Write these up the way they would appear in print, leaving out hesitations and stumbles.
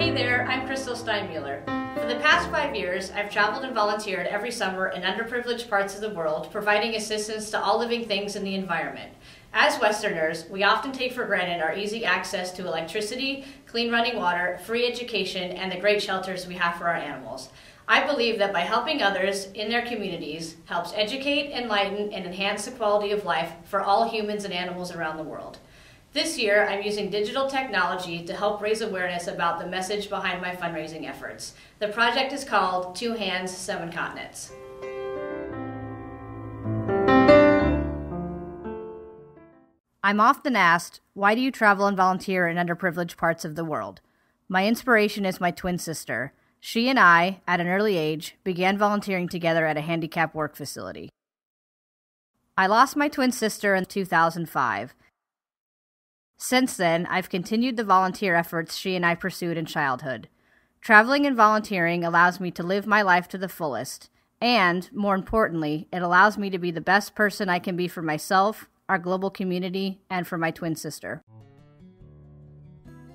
Hey there, I'm Crystal Steinmuller. For the past 5 years, I've traveled and volunteered every summer in underprivileged parts of the world, providing assistance to all living things in the environment. As Westerners, we often take for granted our easy access to electricity, clean running water, free education, and the great shelters we have for our animals. I believe that by helping others in their communities helps educate, enlighten, and enhance the quality of life for all humans and animals around the world. This year, I'm using digital technology to help raise awareness about the message behind my fundraising efforts. The project is called 2 Hands, 7 Continents. I'm often asked, why do you travel and volunteer in underprivileged parts of the world? My inspiration is my twin sister. She and I, at an early age, began volunteering together at a handicap work facility. I lost my twin sister in 2005. Since then, I've continued the volunteer efforts she and I pursued in childhood. Traveling and volunteering allows me to live my life to the fullest, and, more importantly, it allows me to be the best person I can be for myself, our global community, and for my twin sister.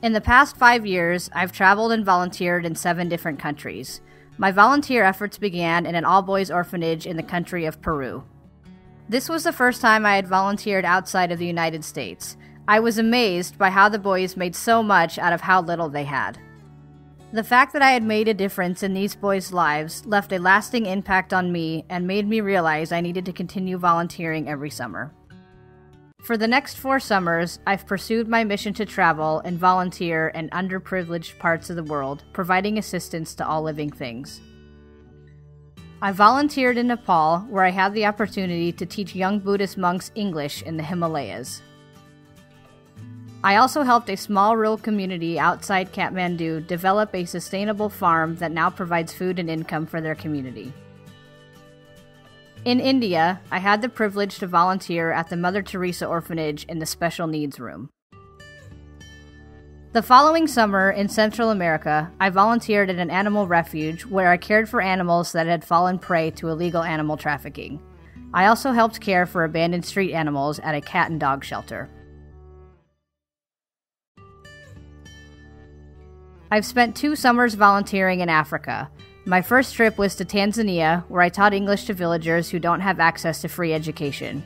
In the past 5 years, I've traveled and volunteered in 7 different countries. My volunteer efforts began in an all-boys orphanage in the country of Peru. This was the first time I had volunteered outside of the United States. I was amazed by how the boys made so much out of how little they had. The fact that I had made a difference in these boys' lives left a lasting impact on me and made me realize I needed to continue volunteering every summer. For the next 4 summers, I've pursued my mission to travel and volunteer in underprivileged parts of the world, providing assistance to all living things. I volunteered in Nepal, where I had the opportunity to teach young Buddhist monks English in the Himalayas. I also helped a small rural community outside Kathmandu develop a sustainable farm that now provides food and income for their community. In India, I had the privilege to volunteer at the Mother Teresa Orphanage in the Special Needs Room. The following summer in Central America, I volunteered at an animal refuge where I cared for animals that had fallen prey to illegal animal trafficking. I also helped care for abandoned street animals at a cat and dog shelter. I've spent 2 summers volunteering in Africa. My first trip was to Tanzania, where I taught English to villagers who don't have access to free education.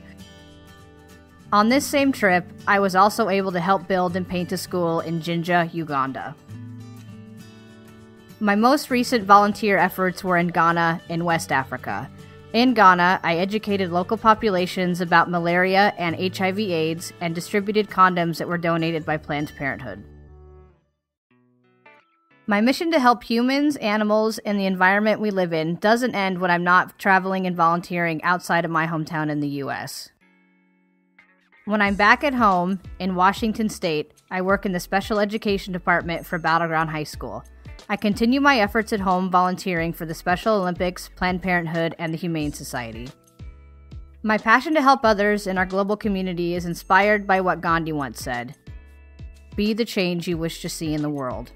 On this same trip, I was also able to help build and paint a school in Jinja, Uganda. My most recent volunteer efforts were in Ghana, in West Africa. In Ghana, I educated local populations about malaria and HIV/AIDS and distributed condoms that were donated by Planned Parenthood. My mission to help humans, animals, and the environment we live in doesn't end when I'm not traveling and volunteering outside of my hometown in the U.S. When I'm back at home in Washington State, I work in the Special Education Department for Battleground High School. I continue my efforts at home volunteering for the Special Olympics, Planned Parenthood, and the Humane Society. My passion to help others in our global community is inspired by what Gandhi once said: "Be the change you wish to see in the world."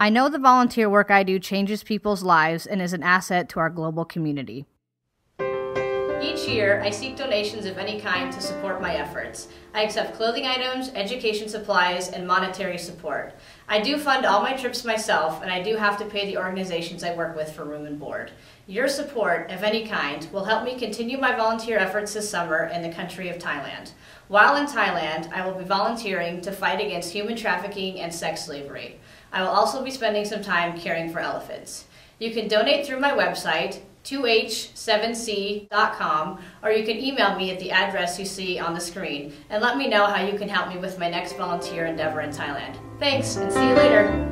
I know the volunteer work I do changes people's lives and is an asset to our global community. Each year, I seek donations of any kind to support my efforts. I accept clothing items, education supplies, and monetary support. I do fund all my trips myself, and I do have to pay the organizations I work with for room and board. Your support, of any kind, will help me continue my volunteer efforts this summer in the country of Thailand. While in Thailand, I will be volunteering to fight against human trafficking and sex slavery. I will also be spending some time caring for elephants. You can donate through my website, 2h7c.com, or you can email me at the address you see on the screen and let me know how you can help me with my next volunteer endeavor in Thailand. Thanks, and see you later.